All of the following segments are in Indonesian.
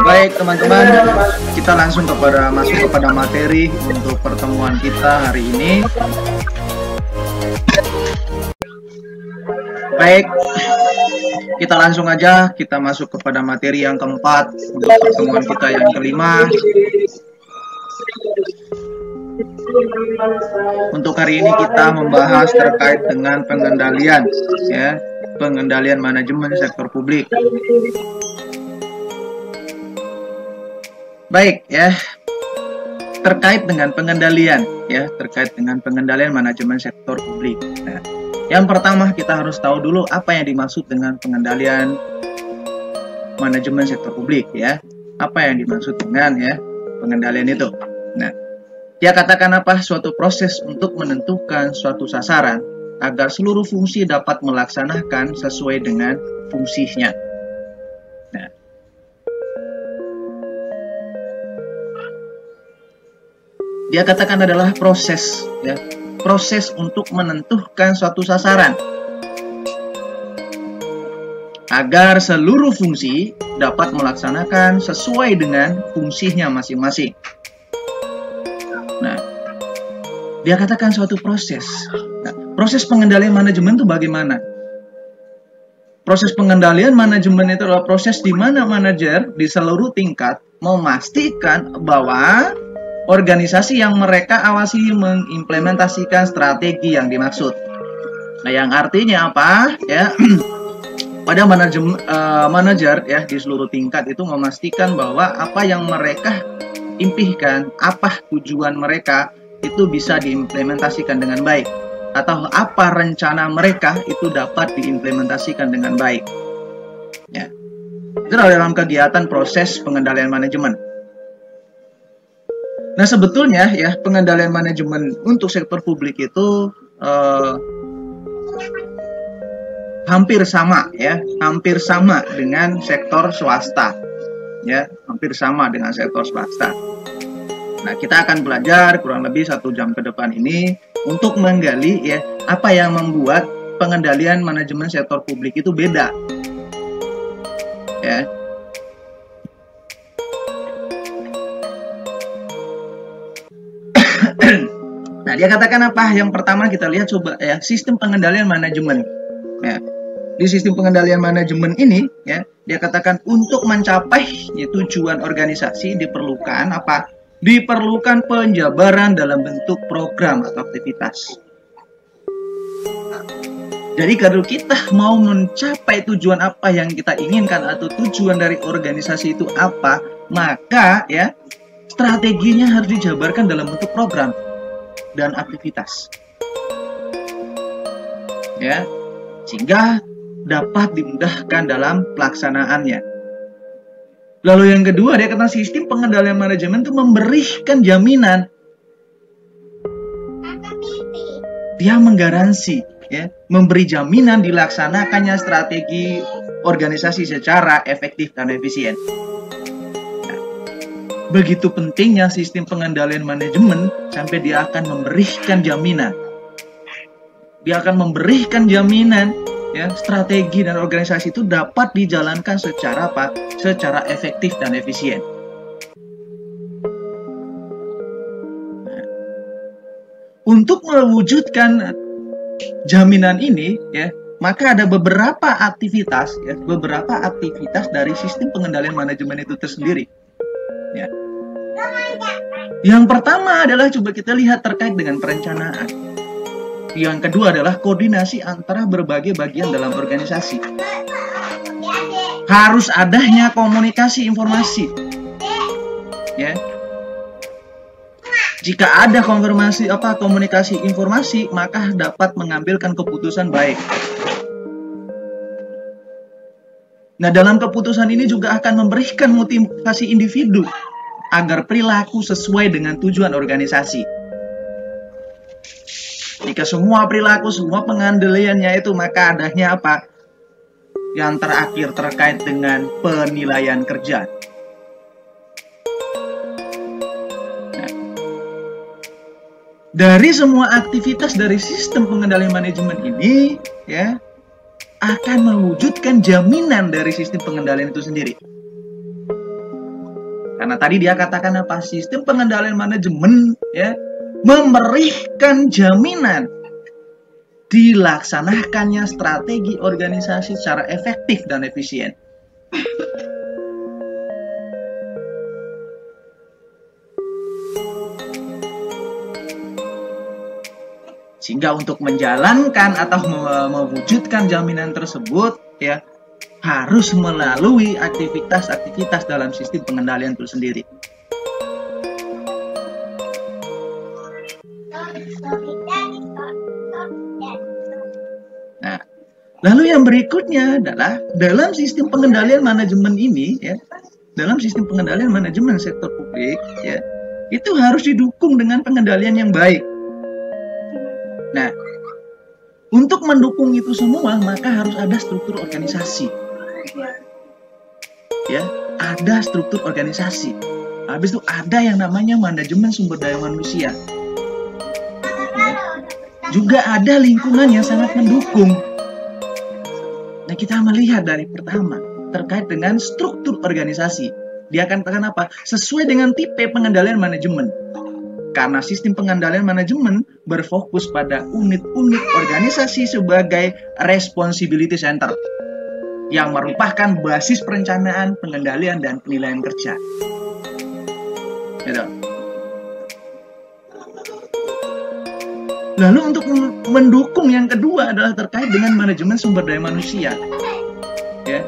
Baik teman-teman, kita langsung masuk kepada materi untuk pertemuan kita hari ini. Baik, kita langsung aja kita masuk kepada materi yang keempat untuk pertemuan kita yang kelima. Untuk hari ini kita membahas terkait dengan pengendalian, ya, pengendalian manajemen sektor publik. Baik, ya, terkait dengan pengendalian, ya, terkait dengan pengendalian manajemen sektor publik. Nah, yang pertama kita harus tahu dulu apa yang dimaksud dengan pengendalian manajemen sektor publik, ya. Apa yang dimaksud dengan, ya, pengendalian itu. Nah, dia katakan apa? Suatu proses untuk menentukan suatu sasaran agar seluruh fungsi dapat melaksanakan sesuai dengan fungsinya. Nah, dia katakan adalah proses, ya, proses untuk menentukan suatu sasaran agar seluruh fungsi dapat melaksanakan sesuai dengan fungsinya masing-masing. Nah, dia katakan suatu proses. Nah, proses pengendalian manajemen itu bagaimana? Proses pengendalian manajemen itu adalah proses di mana manajer di seluruh tingkat memastikan bahwa organisasi yang mereka awasi mengimplementasikan strategi yang dimaksud. Nah, yang artinya apa? Ya, pada manajer ya di seluruh tingkat itu memastikan bahwa apa yang mereka impikan, apa tujuan mereka itu bisa diimplementasikan dengan baik, atau apa rencana mereka itu dapat diimplementasikan dengan baik. Ya, itu dalam kegiatan proses pengendalian manajemen. Nah, sebetulnya ya pengendalian manajemen untuk sektor publik itu hampir sama, ya, hampir sama dengan sektor swasta, ya, hampir sama dengan sektor swasta. Nah, kita akan belajar kurang lebih 1 jam ke depan ini untuk menggali, ya, apa yang membuat pengendalian manajemen sektor publik itu beda, ya. Nah, dia katakan apa? Yang pertama kita lihat coba, ya, sistem pengendalian manajemen. Ya, di sistem pengendalian manajemen ini, ya, dia katakan untuk mencapai ya, tujuan organisasi diperlukan apa? Diperlukan penjabaran dalam bentuk program atau aktivitas. Jadi kalau kita mau mencapai tujuan apa yang kita inginkan atau tujuan dari organisasi itu apa, maka ya strateginya harus dijabarkan dalam bentuk program dan aktivitas, ya, sehingga dapat dimudahkan dalam pelaksanaannya. Lalu yang kedua, dia kata sistem pengendalian manajemen itu memberikan jaminan, dia menggaransi, ya, memberi jaminan dilaksanakannya strategi organisasi secara efektif dan efisien. Begitu pentingnya sistem pengendalian manajemen sampai dia akan memberikan jaminan. Dia akan memberikan jaminan, ya, strategi dan organisasi itu dapat dijalankan secara apa? Secara efektif dan efisien. Untuk mewujudkan jaminan ini, ya, maka ada beberapa aktivitas, ya, beberapa aktivitas dari sistem pengendalian manajemen itu tersendiri. Ya. Yang pertama adalah coba kita lihat terkait dengan perencanaan. Yang kedua adalah koordinasi antara berbagai bagian dalam organisasi. Harus adanya komunikasi informasi. Ya. Jika ada komunikasi informasi, maka dapat mengambilkan keputusan baik. Nah, dalam keputusan ini juga akan memberikan motivasi individu agar perilaku sesuai dengan tujuan organisasi. Jika semua perilaku, semua pengendaliannya itu, maka adanya apa? Yang terakhir terkait dengan penilaian kerja. Nah, dari semua aktivitas dari sistem pengendalian manajemen ini, ya, akan mewujudkan jaminan dari sistem pengendalian itu sendiri. Karena tadi dia katakan apa? Sistem pengendalian manajemen ya memberikan jaminan dilaksanakannya strategi organisasi secara efektif dan efisien. Sehingga untuk menjalankan atau mewujudkan jaminan tersebut ya harus melalui aktivitas-aktivitas dalam sistem pengendalian itu sendiri. Nah, lalu yang berikutnya adalah dalam sistem pengendalian manajemen ini ya, dalam sistem pengendalian manajemen sektor publik ya, itu harus didukung dengan pengendalian yang baik. Nah, untuk mendukung itu semua maka harus ada struktur organisasi. Ya, ada struktur organisasi. Habis itu ada yang namanya manajemen sumber daya manusia. Ya. Juga ada lingkungan yang sangat mendukung. Nah, kita melihat dari pertama terkait dengan struktur organisasi. Dia akan katakan apa? Sesuai dengan tipe pengendalian manajemen. Karena sistem pengendalian manajemen berfokus pada unit-unit organisasi sebagai responsibility center yang merupakan basis perencanaan, pengendalian, dan penilaian kerja. Gitu. Lalu untuk mendukung yang kedua adalah terkait dengan manajemen sumber daya manusia. Ya.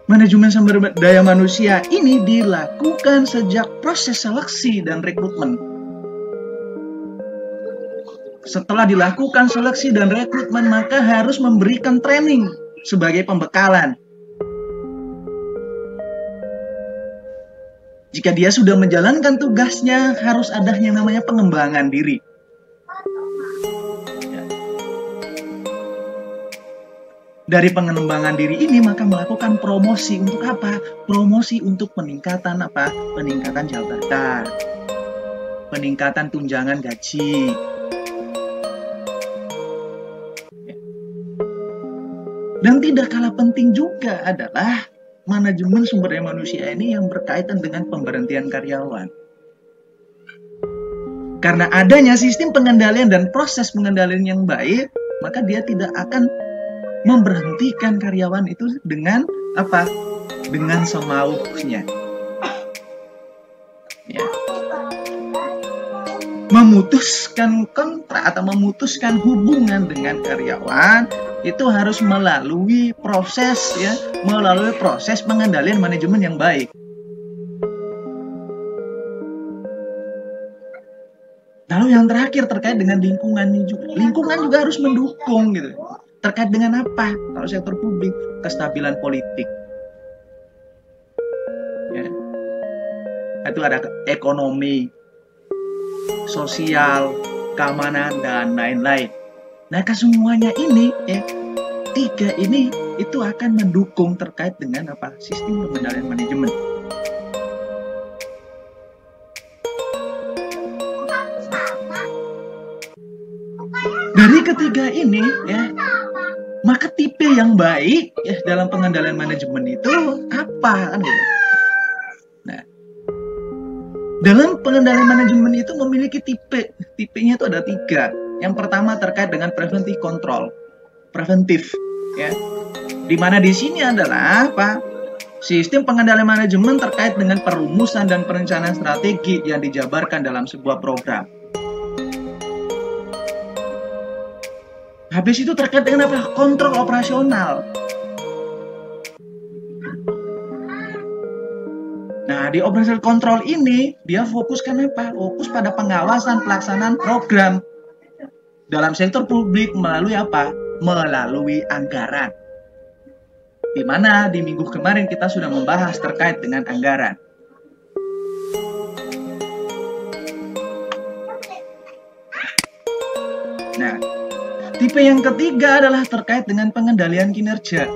Manajemen sumber daya manusia ini dilakukan sejak proses seleksi dan rekrutmen. Setelah dilakukan seleksi dan rekrutmen, maka harus memberikan training sebagai pembekalan. Jika dia sudah menjalankan tugasnya, harus ada yang namanya pengembangan diri. Ya. Dari pengembangan diri ini, maka melakukan promosi untuk apa? Promosi untuk peningkatan apa? Peningkatan jabatan, peningkatan tunjangan gaji. Dan tidak kalah penting juga adalah manajemen sumber daya manusia ini yang berkaitan dengan pemberhentian karyawan. Karena adanya sistem pengendalian dan proses pengendalian yang baik, maka dia tidak akan memberhentikan karyawan itu dengan apa? Dengan semaunya. Ya. Memutuskan kontrak atau memutuskan hubungan dengan karyawan itu harus melalui proses ya, melalui proses pengendalian manajemen yang baik. Lalu yang terakhir terkait dengan lingkungannya juga. Lingkungan juga harus mendukung gitu. Terkait dengan apa? Kalau sektor publik, kestabilan politik. Ya. Itu ada ekonomi, sosial, keamanan, dan lain-lain. Nah, kesemuanya ini, ya, tiga ini itu akan mendukung terkait dengan apa? Sistem pengendalian manajemen. Dari ketiga ini, ya, maka tipe yang baik ya dalam pengendalian manajemen itu apa? Kan gitu. Nah, dalam pengendalian manajemen itu memiliki tipe. Tipenya itu ada 3. Yang pertama terkait dengan preventive control, preventif, ya. Dimana di sini adalah apa? Sistem pengendalian manajemen terkait dengan perumusan dan perencanaan strategi yang dijabarkan dalam sebuah program. Habis itu terkait dengan apa? Kontrol operasional. Nah, di operational control ini dia fokuskan apa? Fokus pada pengawasan pelaksanaan program dalam sektor publik melalui apa? Melalui anggaran. Di mana di minggu kemarin kita sudah membahas terkait dengan anggaran. Nah, tipe yang ketiga adalah terkait dengan pengendalian kinerja.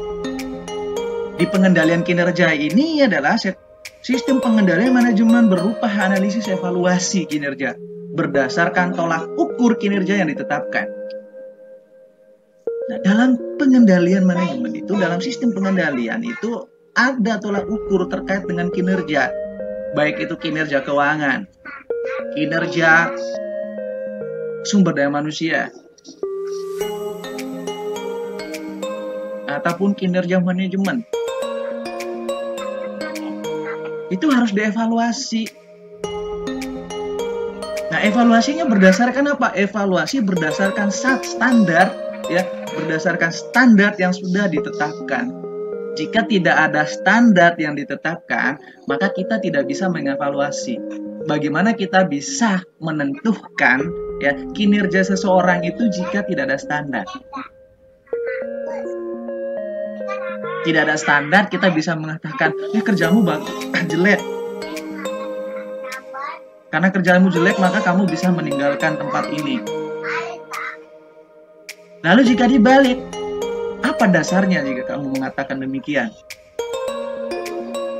Di pengendalian kinerja ini adalah sistem pengendalian manajemen berupa analisis evaluasi kinerja berdasarkan tolak ukur kinerja yang ditetapkan. Nah, dalam pengendalian manajemen itu, dalam sistem pengendalian itu ada tolak ukur terkait dengan kinerja. Baik itu kinerja keuangan, kinerja sumber daya manusia, ataupun kinerja manajemen. Itu harus dievaluasi. Nah, evaluasinya berdasarkan apa? Evaluasi berdasarkan standar, ya, berdasarkan standar yang sudah ditetapkan. Jika tidak ada standar yang ditetapkan, maka kita tidak bisa mengevaluasi. Bagaimana kita bisa menentukan, ya, kinerja seseorang itu jika tidak ada standar? Tidak ada standar, kita bisa mengatakan, kerjamu jelek. Karena kerjamu jelek, maka kamu bisa meninggalkan tempat ini. Lalu jika dibalik, apa dasarnya jika kamu mengatakan demikian?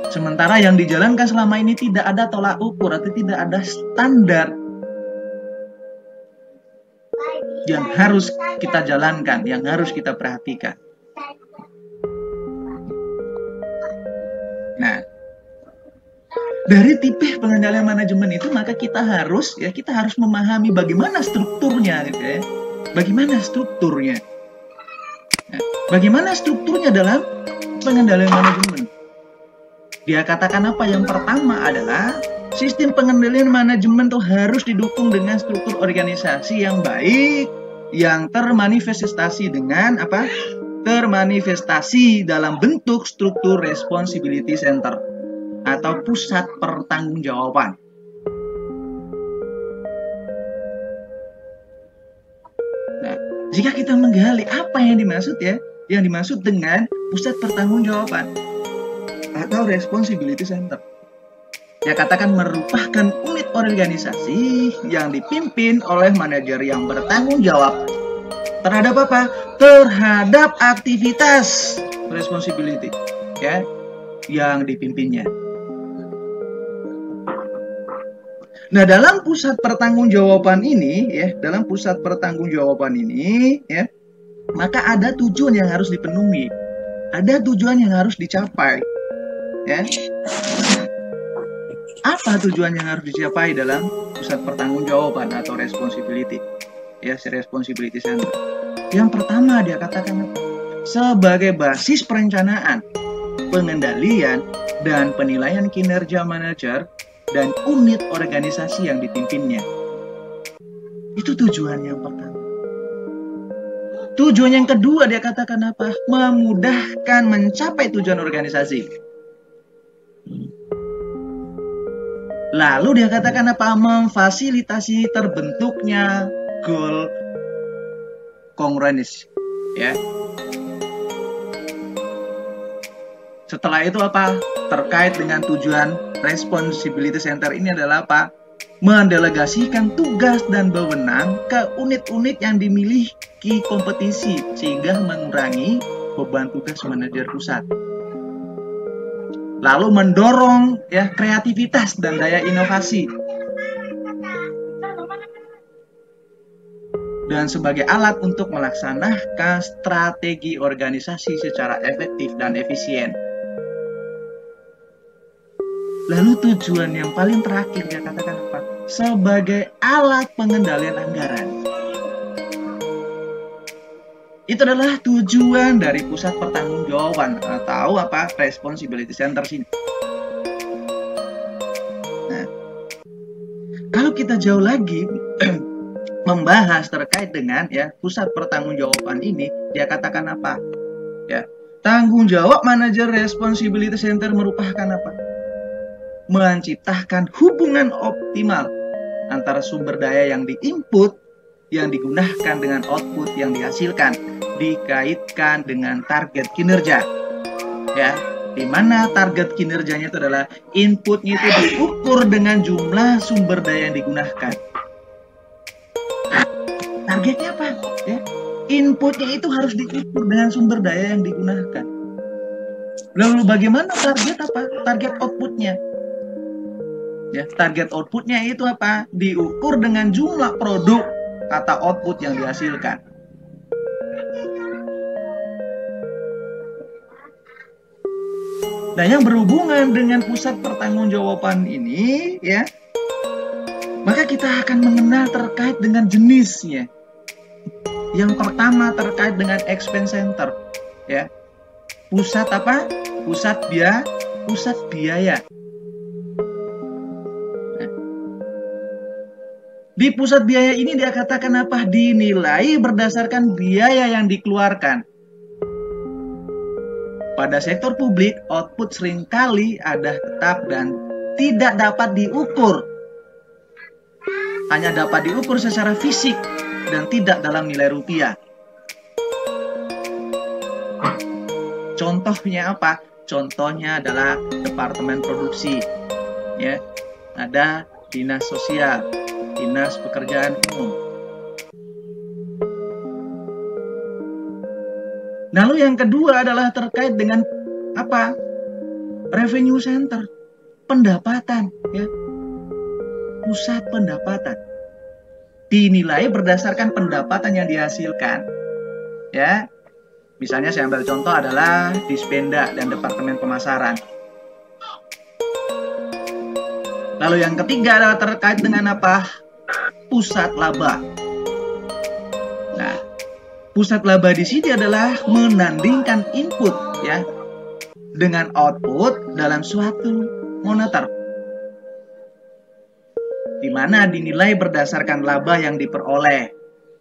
Sementara yang dijalankan selama ini tidak ada tolak ukur atau tidak ada standar yang harus kita jalankan, yang harus kita perhatikan. Nah, dari tipe pengendalian manajemen itu, maka kita harus memahami bagaimana strukturnya, gitu ya. Bagaimana strukturnya? Nah, bagaimana strukturnya dalam pengendalian manajemen? Dia katakan apa? Yang pertama adalah sistem pengendalian manajemen itu harus didukung dengan struktur organisasi yang baik, yang termanifestasi dengan apa? Termanifestasi dalam bentuk struktur responsibility center atau pusat pertanggungjawaban. Nah, jika kita menggali apa yang dimaksud, ya, yang dimaksud dengan pusat pertanggungjawaban atau responsibility center, ya, katakan merupakan unit organisasi yang dipimpin oleh manajer yang bertanggung jawab terhadap apa? Terhadap aktivitas responsibility, ya, yang dipimpinnya. Nah, dalam pusat pertanggungjawaban ini, ya, ya, maka ada tujuan yang harus dipenuhi, ada tujuan yang harus dicapai, ya. Apa tujuan yang harus dicapai dalam pusat pertanggungjawaban atau responsibility, ya, responsibility center? Yang pertama dia katakan apa? Sebagai basis perencanaan, pengendalian, dan penilaian kinerja manajer dan unit organisasi yang dipimpinnya. Itu tujuan yang pertama. Tujuan yang kedua dia katakan apa? Memudahkan mencapai tujuan organisasi. Lalu dia katakan apa? Memfasilitasi terbentuknya goal congruence, ya. Setelah itu apa? Terkait dengan tujuan responsibility center ini adalah apa? Mendelegasikan tugas dan wewenang ke unit-unit yang dimiliki kompetisi sehingga mengurangi beban tugas manajer pusat. Lalu mendorong, ya, kreativitas dan daya inovasi. Dan sebagai alat untuk melaksanakan strategi organisasi secara efektif dan efisien. Lalu tujuan yang paling terakhir dia katakan apa? Sebagai alat pengendalian anggaran. Itu adalah tujuan dari pusat pertanggungjawaban atau apa? Responsibility center sini. Nah, kalau kita jauh lagi membahas terkait dengan, ya, pusat pertanggungjawaban ini, dia katakan apa? Ya, tanggung jawab manajer responsibility center merupakan apa? Menciptakan hubungan optimal antara sumber daya yang diinput, yang digunakan dengan output yang dihasilkan, dikaitkan dengan target kinerja, ya, di mana target kinerjanya itu adalah inputnya itu diukur dengan jumlah sumber daya yang digunakan. Targetnya apa? Ya, inputnya itu harus diukur dengan sumber daya yang digunakan. Lalu bagaimana target apa? Target outputnya. Ya, target outputnya itu apa? Diukur dengan jumlah produk atau output yang dihasilkan. Nah, yang berhubungan dengan pusat pertanggungjawaban ini, ya, maka kita akan mengenal terkait dengan jenisnya. Yang pertama terkait dengan expense center, ya. Pusat apa? Pusat biaya. Nah, di pusat biaya ini dia katakan apa? Dinilai berdasarkan biaya yang dikeluarkan. Pada sektor publik, output seringkali ada tetap dan tidak dapat diukur. Hanya dapat diukur secara fisik dan tidak dalam nilai rupiah. Contohnya apa? Contohnya adalah departemen produksi. Ya, ada dinas sosial, dinas pekerjaan umum. Lalu yang kedua adalah terkait dengan apa? Revenue center, pendapatan, ya. Pusat pendapatan. Dinilai berdasarkan pendapatan yang dihasilkan. Ya. Misalnya saya ambil contoh adalah Dispenda dan Departemen Pemasaran. Lalu yang ketiga adalah terkait dengan apa? Pusat laba. Nah, pusat laba di sini adalah menandingkan input, ya, dengan output dalam suatu moneter, di mana dinilai berdasarkan laba yang diperoleh,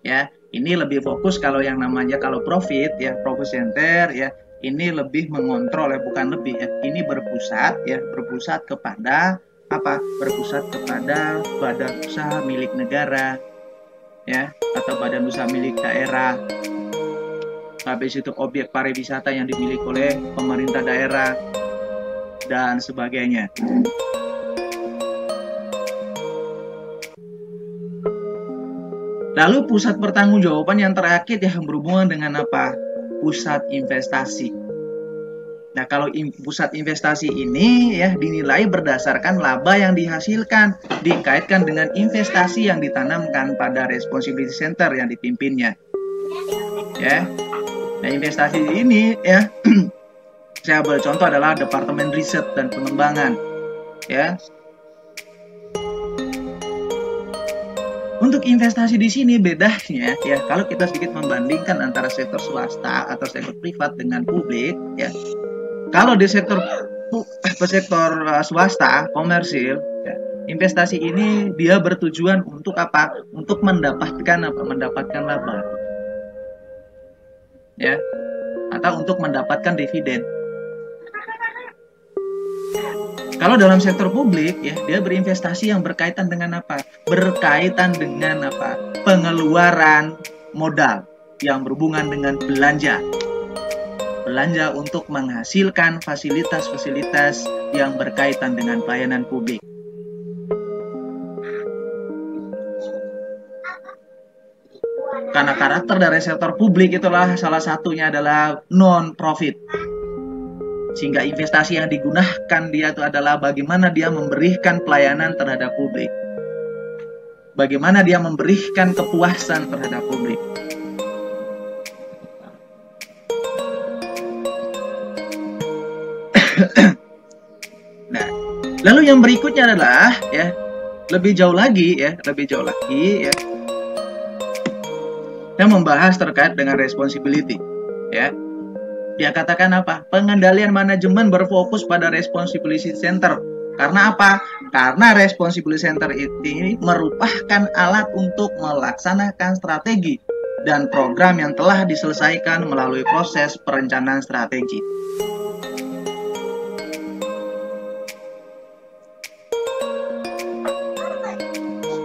ya. Ini lebih fokus kalau yang namanya kalau profit, ya, profit center, ya, ini lebih mengontrol, ya, bukan lebih, ya. Ini berpusat, ya, berpusat kepada apa? Berpusat kepada badan usaha milik negara, ya, atau badan usaha milik daerah. Habis itu objek pariwisata yang dimiliki oleh pemerintah daerah dan sebagainya. Lalu pusat pertanggungjawaban yang terakhir yang berhubungan dengan apa? Pusat investasi. Nah, kalau pusat investasi ini, ya, dinilai berdasarkan laba yang dihasilkan, dikaitkan dengan investasi yang ditanamkan pada responsibility center yang dipimpinnya. Ya. Nah, investasi ini, ya, saya ambil contoh adalah Departemen Riset dan Pengembangan. Ya. Untuk investasi di sini bedanya, ya, kalau kita sedikit membandingkan antara sektor swasta atau sektor privat dengan publik, ya. Kalau di sektor swasta, komersil, ya, investasi ini dia bertujuan untuk apa? Untuk mendapatkan apa? Mendapatkan laba. Ya. Atau untuk mendapatkan dividen. Kalau dalam sektor publik, ya, dia berinvestasi yang berkaitan dengan apa? Berkaitan dengan apa? Pengeluaran modal yang berhubungan dengan belanja. Belanja untuk menghasilkan fasilitas-fasilitas yang berkaitan dengan pelayanan publik. Karena karakter dari sektor publik itulah salah satunya adalah non-profit. Sehingga investasi yang digunakan dia itu adalah bagaimana dia memberikan pelayanan terhadap publik. Bagaimana dia memberikan kepuasan terhadap publik. Nah, lalu yang berikutnya adalah, ya, lebih jauh lagi, ya, yang membahas terkait dengan responsibility, ya. Dia katakan apa? Pengendalian manajemen berfokus pada responsibility center. Karena apa? Karena responsibility center ini merupakan alat untuk melaksanakan strategi dan program yang telah diselesaikan melalui proses perencanaan strategi.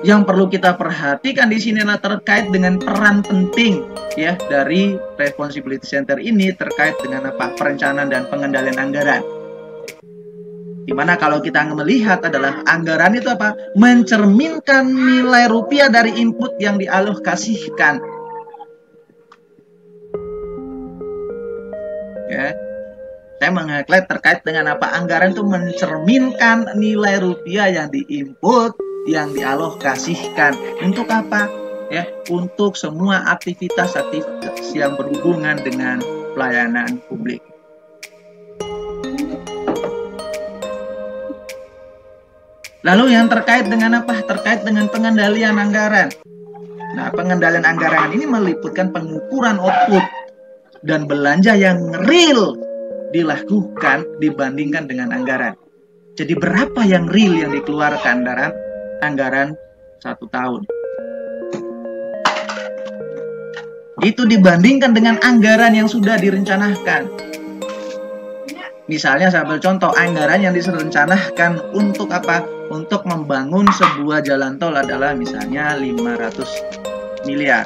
Yang perlu kita perhatikan di sini adalah terkait dengan peran penting, ya, dari responsibility center ini terkait dengan apa? Perencanaan dan pengendalian anggaran. Dimana kalau kita melihat adalah anggaran itu apa? Mencerminkan nilai rupiah dari input yang dialokasikan. Ya. Saya meng-highlight terkait dengan apa? Anggaran itu mencerminkan nilai rupiah yang diinput, yang dialokasikan. Untuk apa? Ya, untuk semua aktivitas-aktivitas yang berhubungan dengan pelayanan publik. Lalu yang terkait dengan apa? Terkait dengan pengendalian anggaran. Nah, pengendalian anggaran ini meliputkan pengukuran output dan belanja yang real dilakukan dibandingkan dengan anggaran. Jadi berapa yang real yang dikeluarkan dalam anggaran 1 tahun. Itu dibandingkan dengan anggaran yang sudah direncanakan. Misalnya saya ambil contoh, anggaran yang direncanakan untuk apa? Untuk membangun sebuah jalan tol adalah misalnya 500 miliar.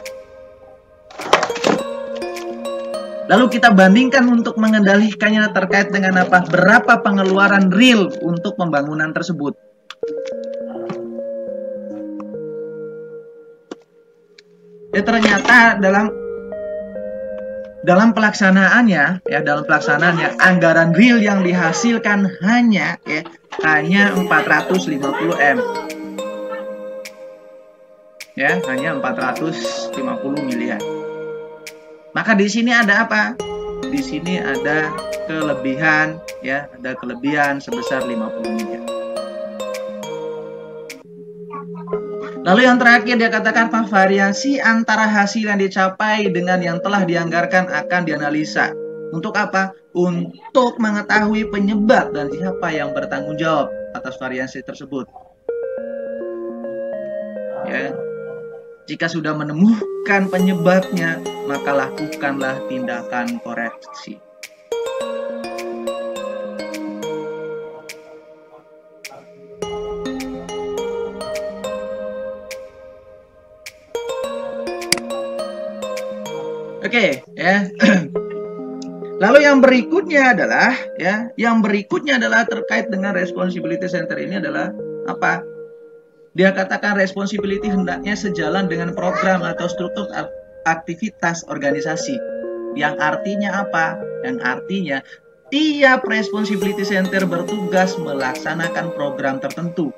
Lalu kita bandingkan untuk mengendalikannya terkait dengan apa? Berapa pengeluaran real untuk pembangunan tersebut. Ya, ternyata dalam pelaksanaannya anggaran real yang dihasilkan hanya 450 M. Ya, hanya 450 miliar. Maka di sini ada apa? Di sini ada kelebihan, ya, ada kelebihan sebesar 50 miliar. Lalu yang terakhir dia katakan variasi antara hasil yang dicapai dengan yang telah dianggarkan akan dianalisa. Untuk apa? Untuk mengetahui penyebab dan siapa yang bertanggung jawab atas variasi tersebut. Ya. Jika sudah menemukan penyebabnya, maka lakukanlah tindakan koreksi. Oke, ya. Lalu yang berikutnya adalah terkait dengan responsibility center ini adalah apa? Dia katakan responsibility hendaknya sejalan dengan program atau struktur aktivitas organisasi. Yang artinya apa? Yang artinya tiap responsibility center bertugas melaksanakan program tertentu.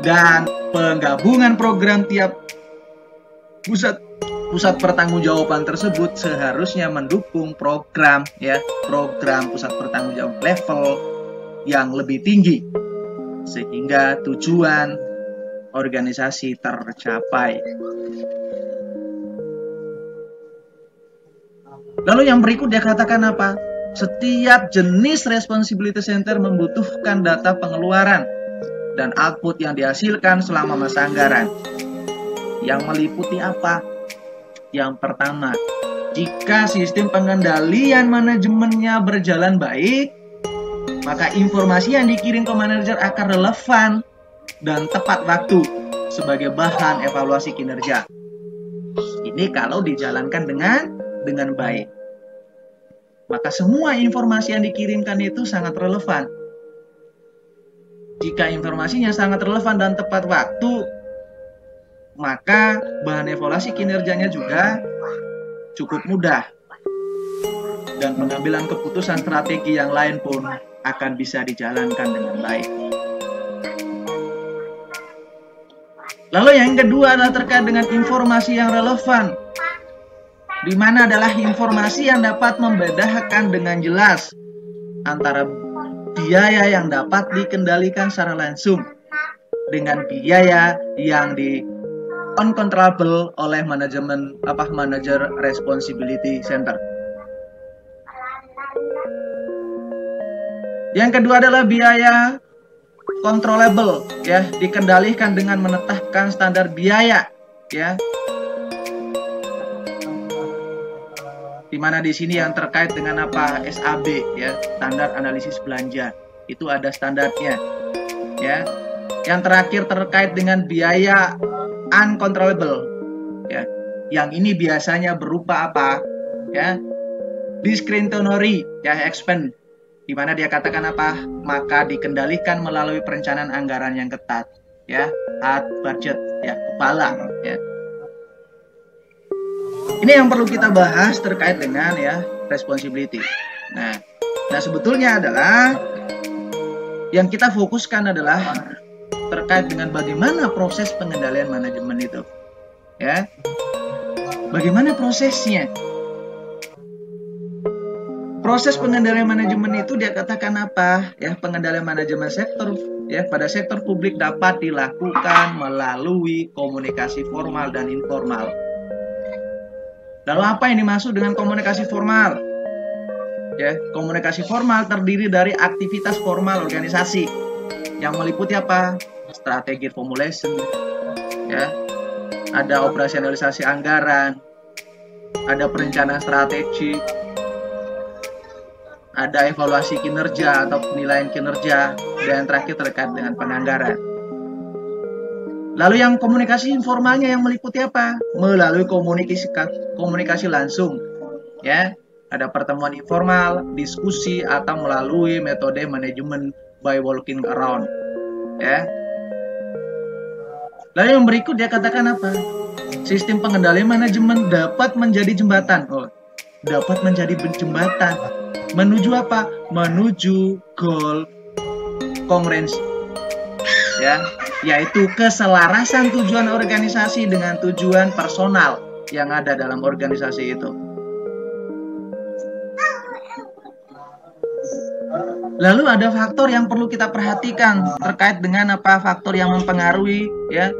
Dan penggabungan program tiap pusat pertanggungjawaban tersebut seharusnya mendukung program pusat pertanggungjawaban level yang lebih tinggi sehingga tujuan organisasi tercapai. Lalu yang berikut dia katakan apa? Setiap jenis responsibility center membutuhkan data pengeluaran dan output yang dihasilkan selama masa anggaran. Yang meliputi apa? Yang pertama, jika sistem pengendalian manajemennya berjalan baik, maka informasi yang dikirim ke manajer akan relevan dan tepat waktu sebagai bahan evaluasi kinerja. Ini kalau dijalankan dengan baik. Maka semua informasi yang dikirimkan itu sangat relevan. Jika informasinya sangat relevan dan tepat waktu, maka bahan evaluasi kinerjanya juga cukup mudah. Dan pengambilan keputusan strategi yang lain pun akan bisa dijalankan dengan baik. Lalu yang kedua adalah terkait dengan informasi yang relevan, di mana adalah informasi yang dapat membedakan dengan jelas antara biaya yang dapat dikendalikan secara langsung dengan biaya yang uncontrollable oleh manajer responsibility center. Yang kedua adalah biaya controllable, ya, dikendalikan dengan menetapkan standar biaya, ya. Di mana di sini yang terkait dengan apa? SAB, ya, standar analisis belanja. Itu ada standarnya, ya. Yang terakhir terkait dengan biaya uncontrollable, ya. Yang ini biasanya berupa apa? Ya, discretionary, ya, expense. Di mana dia katakan apa? Maka dikendalikan melalui perencanaan anggaran yang ketat, ya, hard budget, ya, kepala, ya. Ini yang perlu kita bahas terkait dengan, ya, responsibility. Nah, sebetulnya adalah yang kita fokuskan adalah terkait dengan bagaimana proses pengendalian manajemen itu, ya. Bagaimana prosesnya? Proses pengendalian manajemen itu dia katakan apa? Ya, pengendalian manajemen sektor ya pada sektor publik dapat dilakukan melalui komunikasi formal dan informal. Lalu apa yang dimaksud dengan komunikasi formal? Ya, komunikasi formal terdiri dari aktivitas formal organisasi yang meliputi apa? Strategi formulation, ya, ada operasionalisasi anggaran, ada perencanaan strategi, ada evaluasi kinerja atau penilaian kinerja, dan terakhir terkait dengan penganggaran. Lalu yang komunikasi informalnya yang meliputi apa? Melalui komunikasi langsung, ya. Ada pertemuan informal, diskusi, atau melalui metode manajemen by walking around, ya. Lalu yang berikut dia katakan apa? Sistem pengendalian manajemen dapat menjadi jembatan. Oh, dapat menjadi jembatan. Menuju apa? Menuju goal kongruensi, ya, yaitu keselarasan tujuan organisasi dengan tujuan personal yang ada dalam organisasi itu. Lalu ada faktor yang perlu kita perhatikan terkait dengan apa faktor yang mempengaruhi, ya,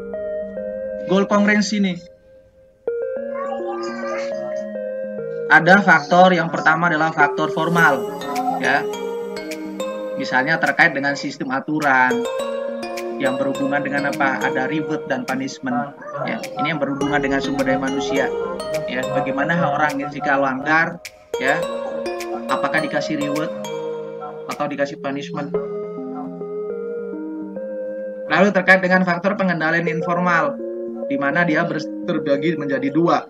goal kongruensi ini. Ada faktor yang pertama adalah faktor formal, ya. Misalnya terkait dengan sistem aturan yang berhubungan dengan apa? Ada reward dan punishment, ya. Ini yang berhubungan dengan sumber daya manusia, ya. Bagaimana orang jika langgar, ya, apakah dikasih reward atau dikasih punishment. Lalu terkait dengan faktor pengendalian informal, di mana dia terbagi menjadi dua.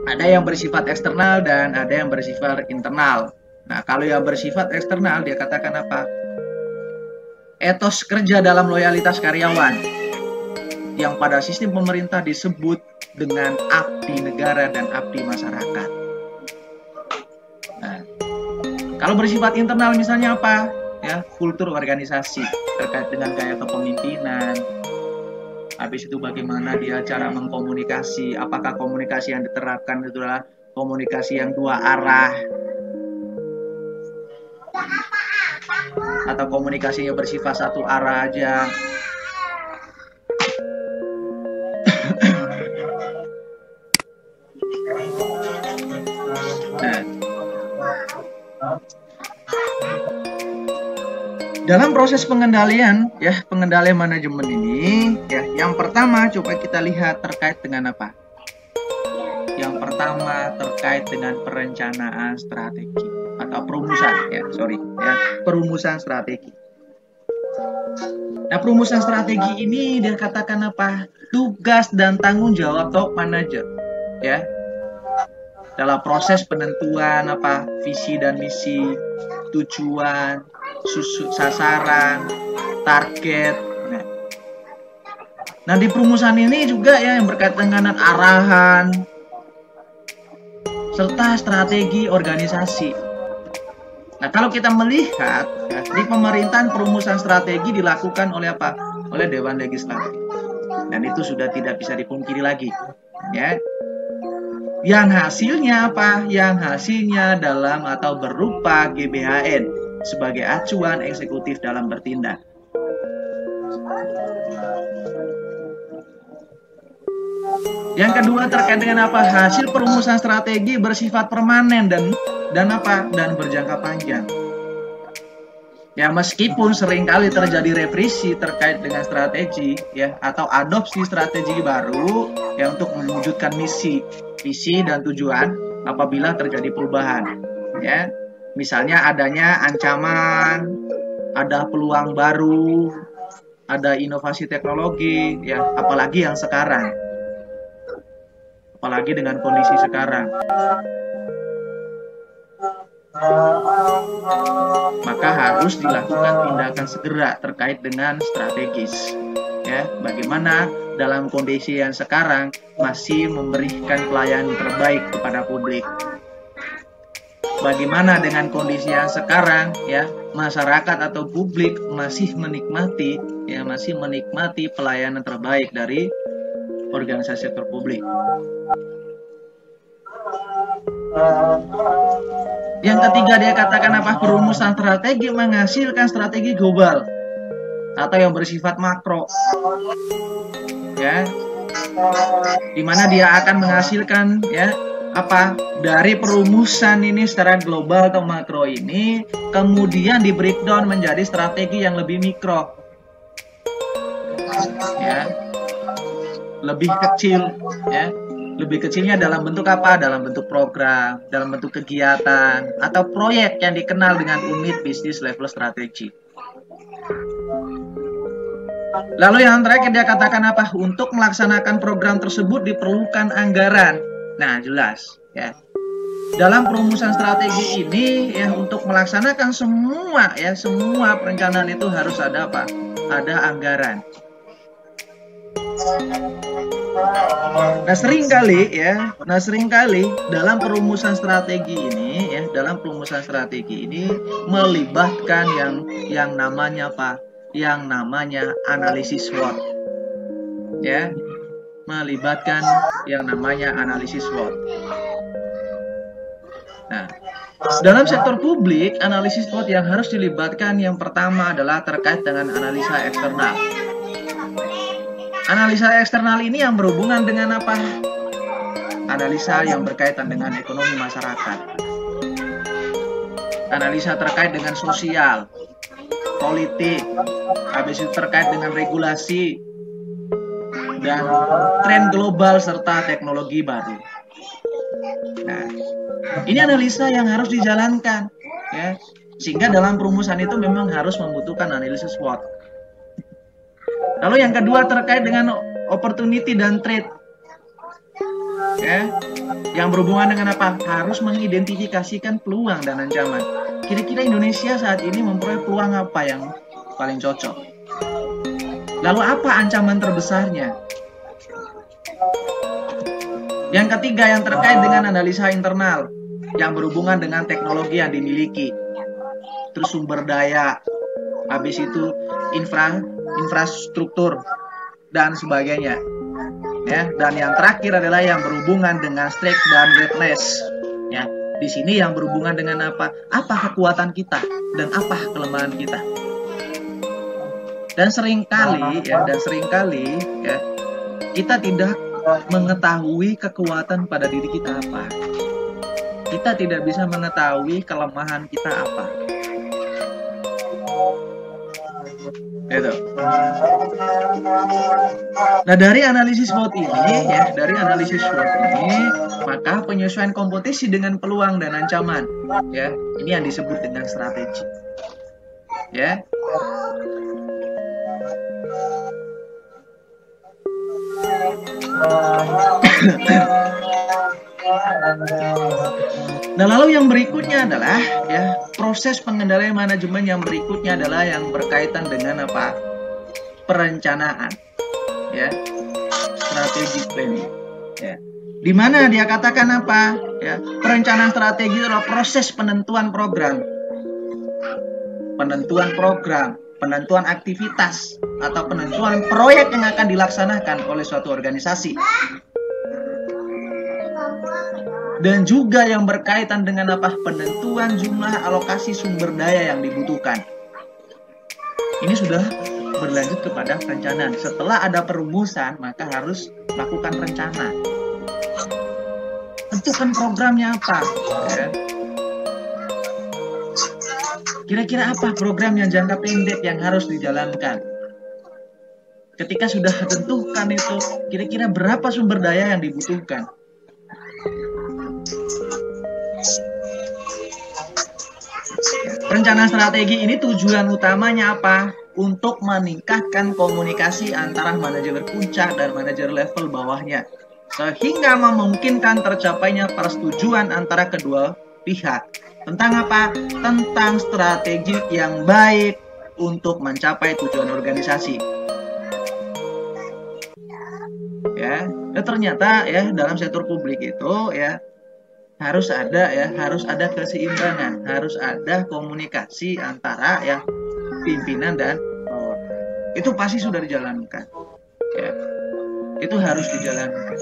Ada yang bersifat eksternal dan ada yang bersifat internal. Nah, kalau yang bersifat eksternal dia katakan apa? Etos kerja dalam loyalitas karyawan, yang pada sistem pemerintah disebut dengan abdi negara dan abdi masyarakat. Nah, kalau bersifat internal misalnya apa? Ya, kultur organisasi terkait dengan gaya kepemimpinan. Habis itu bagaimana dia cara mengkomunikasi, apakah komunikasi yang diterapkan itu adalah komunikasi yang dua arah atau komunikasinya bersifat satu arah aja. Nah, dalam proses pengendalian, ya, pengendalian manajemen ini, ya, yang pertama coba kita lihat terkait dengan apa? Yang pertama terkait dengan perencanaan strategi atau perumusan, ya, perumusan strategi. Nah, perumusan strategi ini dia katakan apa? Tugas dan tanggung jawab top manager, ya, dalam proses penentuan apa? Visi dan misi, tujuan, sasaran, target. Nah, di perumusan ini juga ya yang berkaitan dengan arahan serta strategi organisasi. Nah, kalau kita melihat ya, di pemerintahan perumusan strategi dilakukan oleh apa? Oleh Dewan Legislatif. Dan itu sudah tidak bisa dipungkiri lagi, ya. Yang hasilnya apa? Yang hasilnya dalam atau berupa GBHN sebagai acuan eksekutif dalam bertindak. Yang kedua terkait dengan apa? Hasil perumusan strategi bersifat permanen dan apa? Dan berjangka panjang. Ya, meskipun seringkali terjadi revisi terkait dengan strategi, ya, atau adopsi strategi baru ya untuk mewujudkan misi, visi dan tujuan apabila terjadi perubahan, ya. Misalnya adanya ancaman, ada peluang baru, ada inovasi teknologi, ya, apalagi yang sekarang. Apalagi dengan kondisi sekarang. Maka harus dilakukan tindakan segera terkait dengan strategis. Ya, bagaimana dalam kondisi yang sekarang masih memberikan pelayanan terbaik kepada publik. Bagaimana dengan kondisi yang sekarang, ya, masyarakat atau publik masih menikmati pelayanan terbaik dari organisasi sektor publik. Yang ketiga dia katakan apa? Perumusan strategi menghasilkan strategi global, atau yang bersifat makro, ya, di mana dia akan menghasilkan ya apa dari perumusan ini secara global atau makro ini, kemudian di breakdown menjadi strategi yang lebih mikro, ya, lebih kecil, ya. Lebih kecilnya dalam bentuk apa? Dalam bentuk program, dalam bentuk kegiatan, atau proyek yang dikenal dengan unit bisnis level strategi. Lalu yang terakhir dia katakan apa? Untuk melaksanakan program tersebut diperlukan anggaran. Nah, jelas ya. Dalam perumusan strategi ini ya, untuk melaksanakan semua perencanaan itu harus ada apa? Ada anggaran. Nah seringkali dalam perumusan strategi ini melibatkan yang namanya apa? Yang namanya analisis SWOT. Ya, melibatkan yang namanya analisis SWOT. Nah, dalam sektor publik, analisis SWOT yang harus dilibatkan yang pertama adalah terkait dengan analisa eksternal. Analisa eksternal ini yang berhubungan dengan apa? Analisa yang berkaitan dengan ekonomi masyarakat. Analisa terkait dengan sosial, politik, habis itu terkait dengan regulasi, dan tren global serta teknologi baru. Nah, ini analisa yang harus dijalankan, ya. Sehingga dalam perumusan itu memang harus membutuhkan analisis SWOT. Lalu yang kedua terkait dengan opportunity dan threat, ya, yang berhubungan dengan apa? Harus mengidentifikasikan peluang dan ancaman. Kira-kira Indonesia saat ini memperoleh peluang apa yang paling cocok? Lalu apa ancaman terbesarnya? Yang ketiga yang terkait dengan analisa internal, yang berhubungan dengan teknologi yang dimiliki, terus sumber daya, habis itu infrastruktur dan sebagainya, ya. Dan yang terakhir adalah yang berhubungan dengan strength dan weakness, ya. Di sini yang berhubungan dengan apa? Apa kekuatan kita dan apa kelemahan kita. Dan seringkali ya, kita tidak mengetahui kekuatan pada diri kita apa. Kita tidak bisa mengetahui kelemahan kita apa. Itu. Nah, dari analisis SWOT ini, maka penyesuaian kompetisi dengan peluang dan ancaman, ya, ini yang disebut dengan strategi, ya. Nah, lalu yang berikutnya adalah ya proses pengendalian manajemen yang berikutnya adalah yang berkaitan dengan apa? Perencanaan, ya, strategic planning, ya. Di mana dia katakan apa? Ya, perencanaan strategi adalah proses penentuan program, penentuan aktivitas atau penentuan proyek yang akan dilaksanakan oleh suatu organisasi. Dan juga yang berkaitan dengan apa? Penentuan jumlah alokasi sumber daya yang dibutuhkan. Ini sudah berlanjut kepada perencanaan. Setelah ada perumusan, maka harus lakukan rencana. Tentukan programnya apa? Ya. Kira-kira apa program yang jangka pendek yang harus dijalankan? Ketika sudah tentukan itu, kira-kira berapa sumber daya yang dibutuhkan? Perencanaan strategi ini tujuan utamanya apa? Untuk meningkatkan komunikasi antara manajer puncak dan manajer level bawahnya, sehingga memungkinkan tercapainya persetujuan antara kedua pihak tentang apa? Tentang strategi yang baik untuk mencapai tujuan organisasi. Ya, ternyata ya dalam sektor publik itu ya harus ada keseimbangan, harus ada komunikasi antara ya pimpinan dan bawah. Itu pasti sudah dijalankan, ya. Itu harus dijalankan.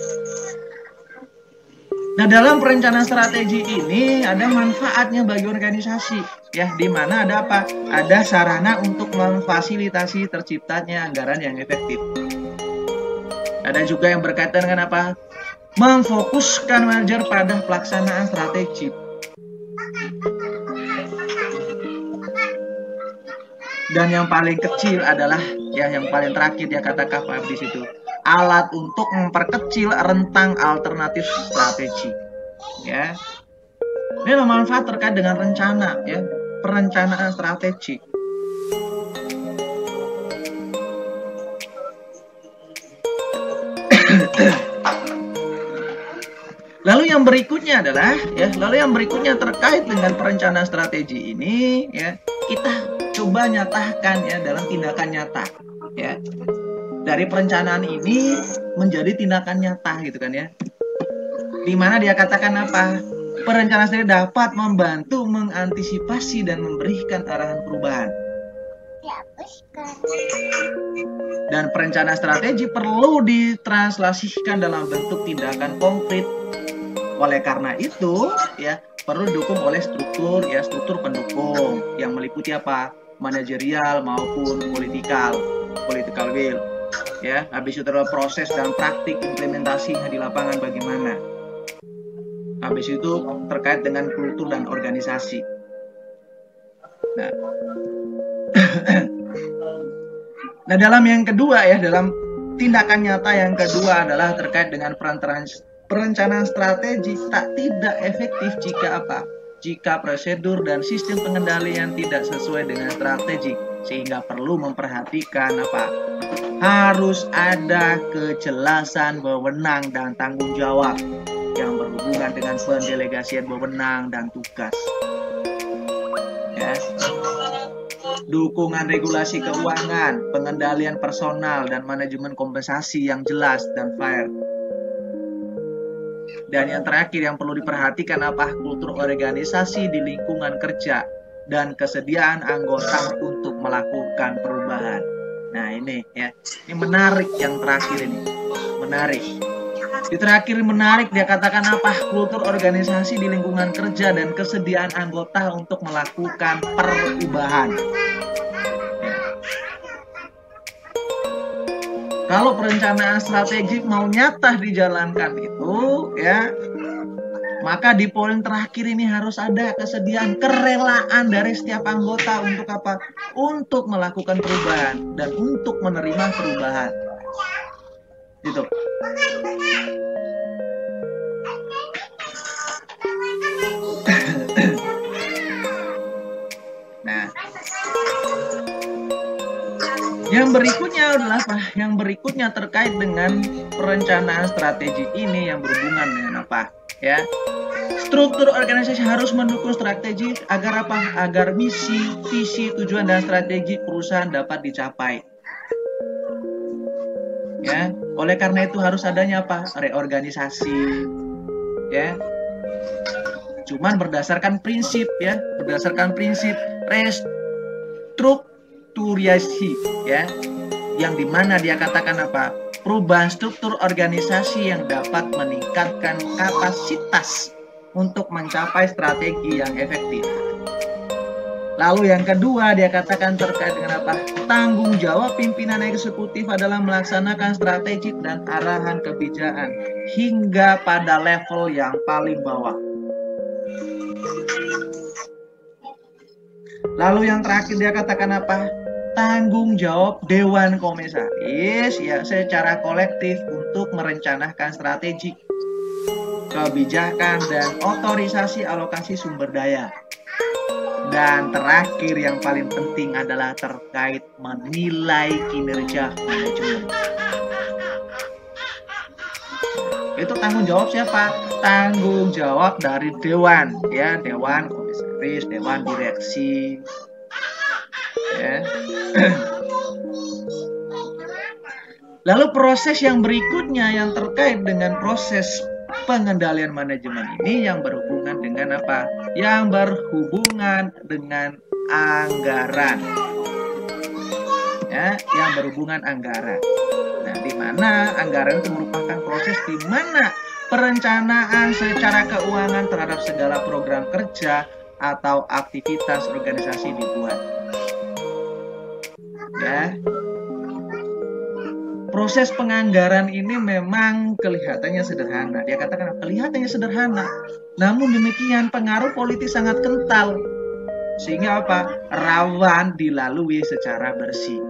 Nah, dalam perencanaan strategi ini ada manfaatnya bagi organisasi. ya, di mana ada apa? Ada sarana untuk memfasilitasi terciptanya anggaran yang efektif. Ada juga yang berkaitan dengan apa? Memfokuskan manajer pada pelaksanaan strategi. Dan yang paling kecil adalah ya yang paling terakhir dia katakan apa di situ? Alat untuk memperkecil rentang alternatif strategi. Ya. Ini bermanfaat terkait dengan rencana ya, perencanaan strategi. Lalu yang berikutnya adalah terkait dengan perencanaan strategi ini ya, kita coba nyatakan ya dalam tindakan nyata ya. Dari perencanaan ini menjadi tindakan nyata gitu kan ya. Di mana dia katakan apa? Perencanaan strategi dapat membantu mengantisipasi dan memberikan arahan perubahan. Dan perencanaan strategi perlu ditranslasikan dalam bentuk tindakan konkret. Oleh karena itu, ya perlu didukung oleh struktur pendukung yang meliputi apa? Manajerial maupun political will. Ya, habis itu adalah proses dan praktik implementasinya di lapangan bagaimana. Habis itu terkait dengan kultur dan organisasi. Nah, nah dalam yang kedua ya, dalam tindakan nyata yang kedua adalah terkait dengan perencanaan strategi tidak efektif jika apa? Jika prosedur dan sistem pengendalian tidak sesuai dengan strategi, sehingga perlu memperhatikan apa? Harus ada kejelasan wewenang dan tanggung jawab yang berhubungan dengan pendelegasian wewenang dan tugas. Ya. Dukungan regulasi keuangan, pengendalian personal dan manajemen kompensasi yang jelas dan fair. Dan yang terakhir yang perlu diperhatikan apa? Kultur organisasi di lingkungan kerja dan kesediaan anggota untuk melakukan perubahan. Nah ini ya, ini menarik yang terakhir ini, menarik. Di terakhir menarik dia katakan apa? Kultur organisasi di lingkungan kerja dan kesediaan anggota untuk melakukan perubahan. Kalau perencanaan strategik mau nyata dijalankan itu ya, maka di poin terakhir ini harus ada kesediaan, kerelaan dari setiap anggota untuk apa? Untuk melakukan perubahan dan untuk menerima perubahan. Gitu. Nah, yang berikutnya adalah apa? Yang berikutnya terkait dengan perencanaan strategi ini yang berhubungan dengan apa? Ya, struktur organisasi harus mendukung strategi agar apa? Agar misi, visi, tujuan dan strategi perusahaan dapat dicapai. Ya, oleh karena itu harus adanya apa? Reorganisasi. Ya, cuman berdasarkan prinsip ya, berdasarkan prinsip restrukturasi ya, yang dimana dia katakan apa? Perubahan struktur organisasi yang dapat meningkatkan kapasitas untuk mencapai strategi yang efektif. Lalu yang kedua dia katakan terkait dengan apa? Tanggung jawab pimpinan eksekutif adalah melaksanakan strategi dan arahan kebijakan hingga pada level yang paling bawah. Lalu yang terakhir dia katakan apa? Tanggung jawab Dewan Komisaris ya secara kolektif untuk merencanakan strategi, kebijakan dan otorisasi alokasi sumber daya. Dan terakhir yang paling penting adalah terkait menilai kinerja manajemen. Itu tanggung jawab siapa? Tanggung jawab dari Dewan ya, Dewan Komisaris, Dewan Direksi. Ya. Lalu proses yang berikutnya yang terkait dengan proses pengendalian manajemen ini yang berhubungan dengan apa? Yang berhubungan dengan anggaran. Ya, yang berhubungan anggaran. Nah, di mana anggaran itu merupakan proses di mana perencanaan secara keuangan terhadap segala program kerja atau aktivitas organisasi dibuat. Ya. Proses penganggaran ini memang kelihatannya sederhana. Dia katakan kelihatannya sederhana. Namun demikian pengaruh politis sangat kental. Sehingga apa? Rawan dilalui secara bersih.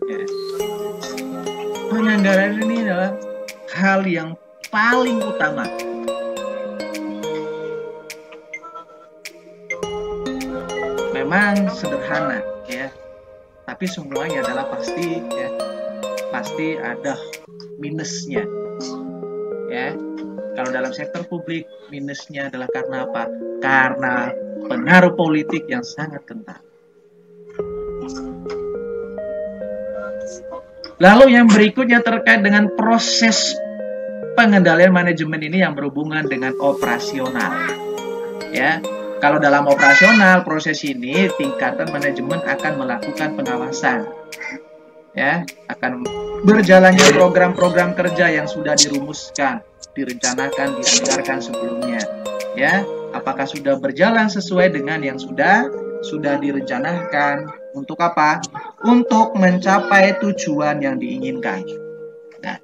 Ya. Penganggaran ini adalah hal yang paling utama. Memang sederhana, ya. Tapi semuanya adalah pasti ada minusnya, ya. Kalau dalam sektor publik minusnya adalah karena apa? Karena pengaruh politik yang sangat kental. Lalu yang berikutnya terkait dengan proses pengendalian manajemen ini yang berhubungan dengan operasional, ya. Kalau dalam operasional proses ini tingkatan manajemen akan melakukan pengawasan, ya, akan berjalannya program-program kerja yang sudah dirumuskan, direncanakan, dianggarkan sebelumnya, ya, apakah sudah berjalan sesuai dengan yang sudah direncanakan, untuk apa? Untuk mencapai tujuan yang diinginkan. Nah,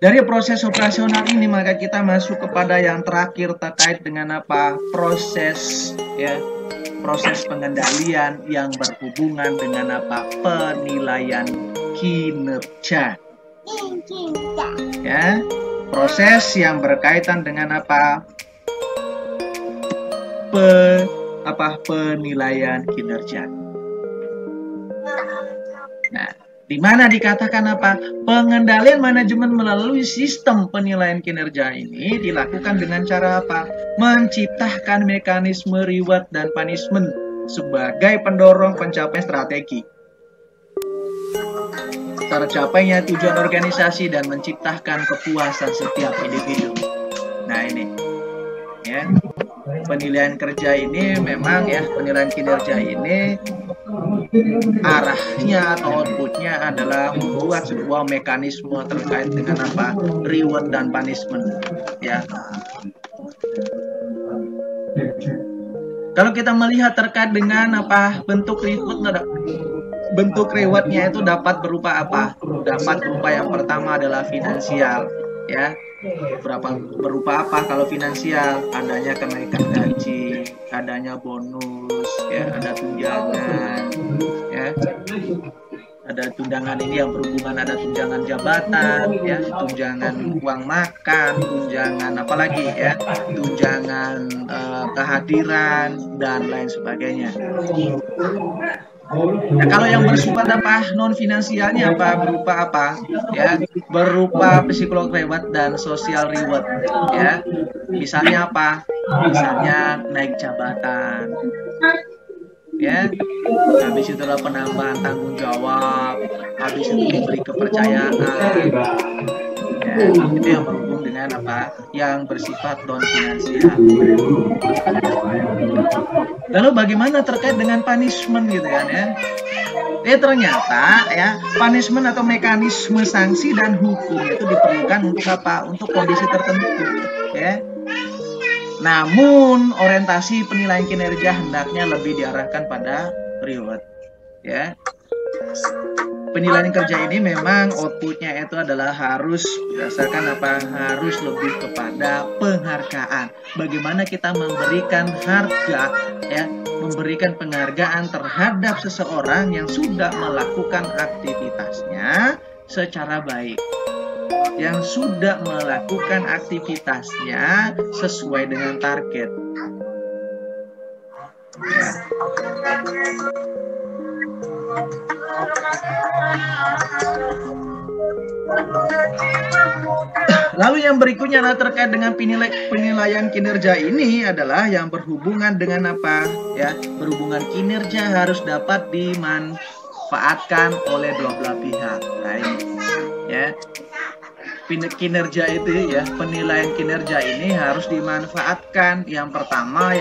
dari proses operasional ini maka kita masuk kepada yang terakhir terkait dengan apa? Proses, ya, proses pengendalian yang berhubungan dengan apa? Penilaian kinerja. Ya, proses yang berkaitan dengan apa? Penilaian kinerja. Nah, di mana dikatakan apa? Pengendalian manajemen melalui sistem penilaian kinerja ini dilakukan dengan cara apa? Menciptakan mekanisme reward dan punishment sebagai pendorong pencapaian strategi. Tercapainya tujuan organisasi dan menciptakan kepuasan setiap individu. Nah, ini, ya. Penilaian kerja ini memang, ya, penilaian kinerja ini arahnya atau outputnya adalah membuat sebuah mekanisme terkait dengan apa? Reward dan punishment, ya. Kalau kita melihat terkait dengan apa? Bentuk rewardnya itu dapat berupa apa? Dapat berupa yang pertama adalah finansial, ya. Berupa apa? Kalau finansial, adanya kenaikan gaji, adanya bonus, ya, ada tunjangan, ya, ada tunjangan ini yang berhubungan, ada tunjangan jabatan, ya, tunjangan uang makan, tunjangan apalagi, ya, tunjangan kehadiran dan lain sebagainya. Nah, kalau yang bersifat apa? Non finansialnya apa? Berupa apa? Ya, berupa psikolog reward dan sosial reward, ya. Misalnya apa? Misalnya naik jabatan, ya. Habis itu adalah penambahan tanggung jawab, habis itu diberi kepercayaan. Ya, itu yang berhubung dengan apa? Yang bersifat non finansial. Lalu bagaimana terkait dengan punishment, gitu kan, ya? Ternyata, ya, punishment atau mekanisme sanksi dan hukum itu diperlukan untuk apa? Untuk kondisi tertentu, ya. Namun orientasi penilaian kinerja hendaknya lebih diarahkan pada reward, ya. Penilaian kerja ini memang outputnya itu adalah harus berdasarkan apa? Harus lebih kepada penghargaan. Bagaimana kita memberikan harga, ya, memberikan penghargaan terhadap seseorang yang sudah melakukan aktivitasnya secara baik, yang sudah melakukan aktivitasnya sesuai dengan target. Ya. Lalu yang berikutnya adalah terkait dengan penilaian kinerja ini adalah yang berhubungan dengan apa? Ya, berhubungan kinerja harus dapat dimanfaatkan oleh dua belah pihak. Nah, ini, ya. Kinerja itu, ya, penilaian kinerja ini harus dimanfaatkan. Yang pertama,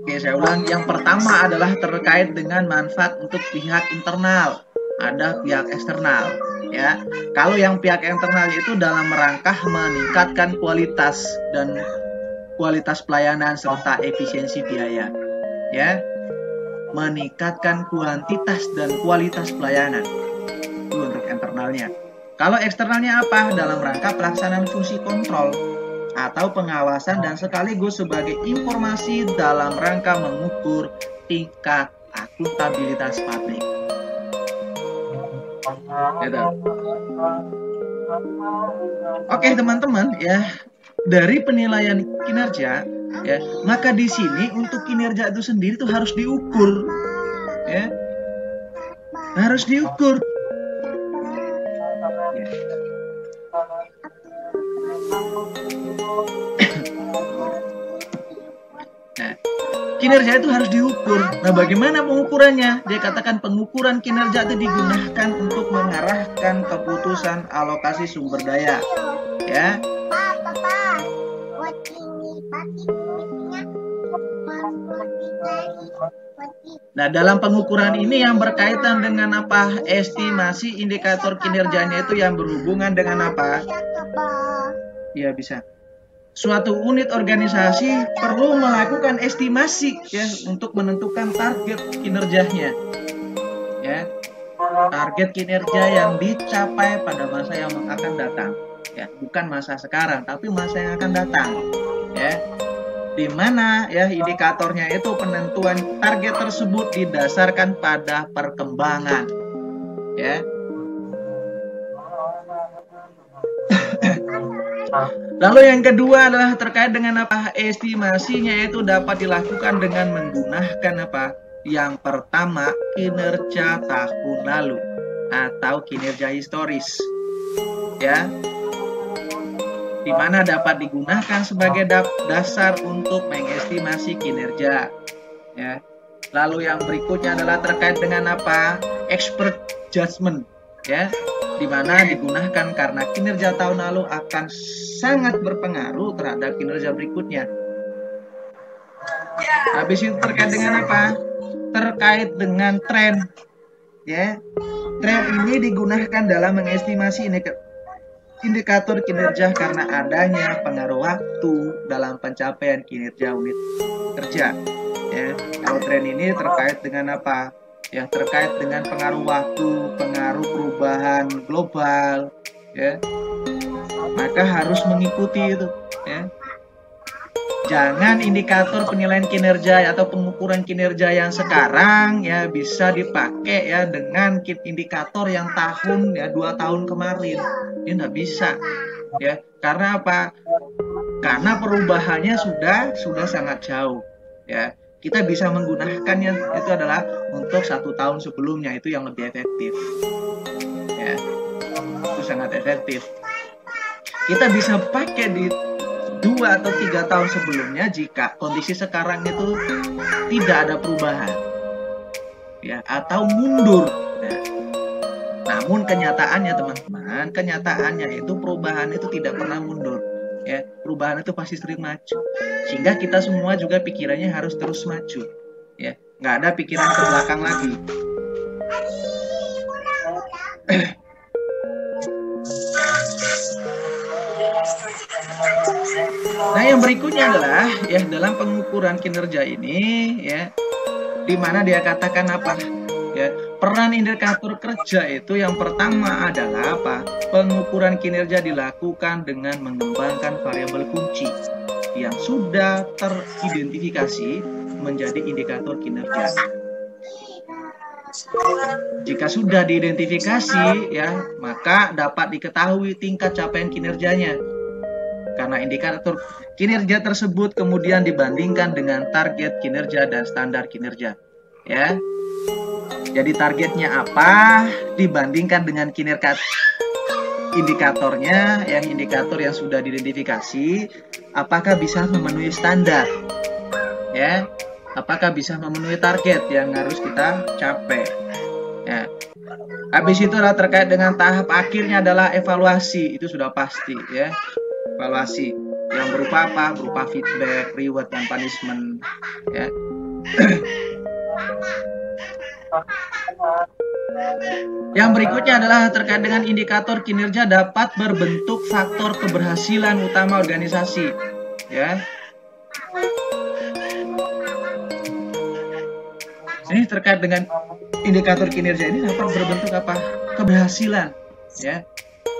Oke, saya ulang. Yang pertama adalah terkait dengan manfaat untuk pihak internal, ada pihak eksternal. Ya, kalau yang pihak internal itu dalam rangka meningkatkan kualitas pelayanan serta efisiensi biaya. Ya, meningkatkan kuantitas dan kualitas pelayanan itu untuk internalnya. Kalau eksternalnya apa? Dalam rangka pelaksanaan fungsi kontrol atau pengawasan dan sekaligus sebagai informasi dalam rangka mengukur tingkat akuntabilitas publik. Gitu. Oke teman-teman ya, dari penilaian kinerja ya, maka di sini untuk kinerja itu sendiri itu harus diukur ya, harus diukur ya. Nah, kinerja itu harus diukur. Nah, bagaimana pengukurannya? Dia katakan pengukuran kinerja itu digunakan untuk mengarahkan keputusan alokasi sumber daya. Ya. Nah, dalam pengukuran ini yang berkaitan dengan apa? Estimasi indikator kinerjanya itu yang berhubungan dengan apa? Ya, bisa. Suatu unit organisasi perlu melakukan estimasi ya untuk menentukan target kinerjanya. Ya. Target kinerja yang dicapai pada masa yang akan datang. Ya, bukan masa sekarang, tapi masa yang akan datang. Ya. Di mana ya indikatornya itu penentuan target tersebut didasarkan pada perkembangan. Ya. Lalu yang kedua adalah terkait dengan apa? Estimasinya itu dapat dilakukan dengan menggunakan apa? Yang pertama, kinerja tahun lalu atau kinerja historis. Ya. Di mana dapat digunakan sebagai dasar untuk mengestimasi kinerja. Ya. Lalu yang berikutnya adalah terkait dengan apa? Expert judgment. Ya. Di mana digunakan karena kinerja tahun lalu akan sangat berpengaruh terhadap kinerja berikutnya. Habis itu terkait dengan apa? Terkait dengan tren. Ya. Tren ini digunakan dalam mengestimasi indikator kinerja karena adanya pengaruh waktu dalam pencapaian kinerja unit kerja. Ya. Kalau tren ini terkait dengan apa? Yang terkait dengan pengaruh waktu, pengaruh perubahan global, ya, maka harus mengikuti itu. Ya. Jangan indikator penilaian kinerja atau pengukuran kinerja yang sekarang ya bisa dipakai ya dengan indikator yang tahun ya 2 tahun kemarin, ini nggak bisa. Ya, karena apa? Karena perubahannya sudah sangat jauh. Ya. Kita bisa menggunakannya itu adalah untuk 1 tahun sebelumnya, itu yang lebih efektif. Ya, itu sangat efektif. Kita bisa pakai di 2 atau 3 tahun sebelumnya jika kondisi sekarang itu tidak ada perubahan, ya, atau mundur. Nah, namun kenyataannya teman-teman, kenyataannya itu perubahan itu tidak pernah mundur. Ya, perubahan itu pasti sering maju, sehingga kita semua juga pikirannya harus terus maju. Ya, nggak ada pikiran ke belakang lagi. Nah, yang berikutnya adalah ya dalam pengukuran kinerja ini ya, di mana dia katakan apa? Ya, peran indikator kerja itu yang pertama adalah apa? Pengukuran kinerja dilakukan dengan mengembangkan variabel kunci yang sudah teridentifikasi menjadi indikator kinerja. Jika sudah diidentifikasi ya, maka dapat diketahui tingkat capaian kinerjanya. Karena indikator kinerja tersebut kemudian dibandingkan dengan target kinerja dan standar kinerja. Ya. Jadi targetnya apa dibandingkan dengan kinerja indikatornya, yang indikator yang sudah diidentifikasi, apakah bisa memenuhi standar, ya, apakah bisa memenuhi target yang harus kita capai. Ya. Habis itu adalah terkait dengan tahap akhirnya adalah evaluasi, itu sudah pasti ya, evaluasi yang berupa apa? Berupa feedback, reward dan punishment, ya. Yang berikutnya adalah terkait dengan indikator kinerja dapat berbentuk faktor keberhasilan utama organisasi. Ya. Ini terkait dengan indikator kinerja ini dapat berbentuk apa? Keberhasilan, ya.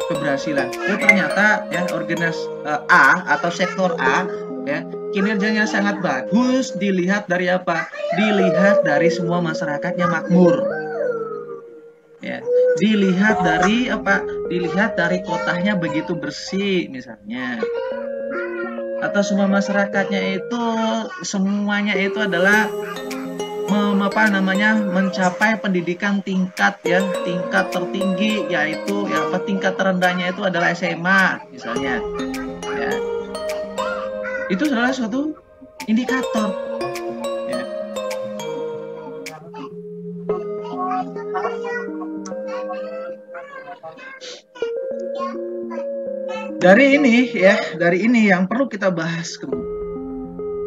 Keberhasilan. Oh, ternyata ya organisasi A atau sektor A ya kinerjanya sangat bagus dilihat dari apa? Dilihat dari semua masyarakatnya makmur. Ya, dilihat dari apa? Dilihat dari kotanya begitu bersih misalnya. Atau semua masyarakatnya itu semuanya itu adalah mencapai pendidikan tingkat tertinggi, yaitu tingkat terendahnya itu adalah SMA misalnya. Ya. Itu adalah suatu indikator. Ya. Dari ini yang perlu kita bahas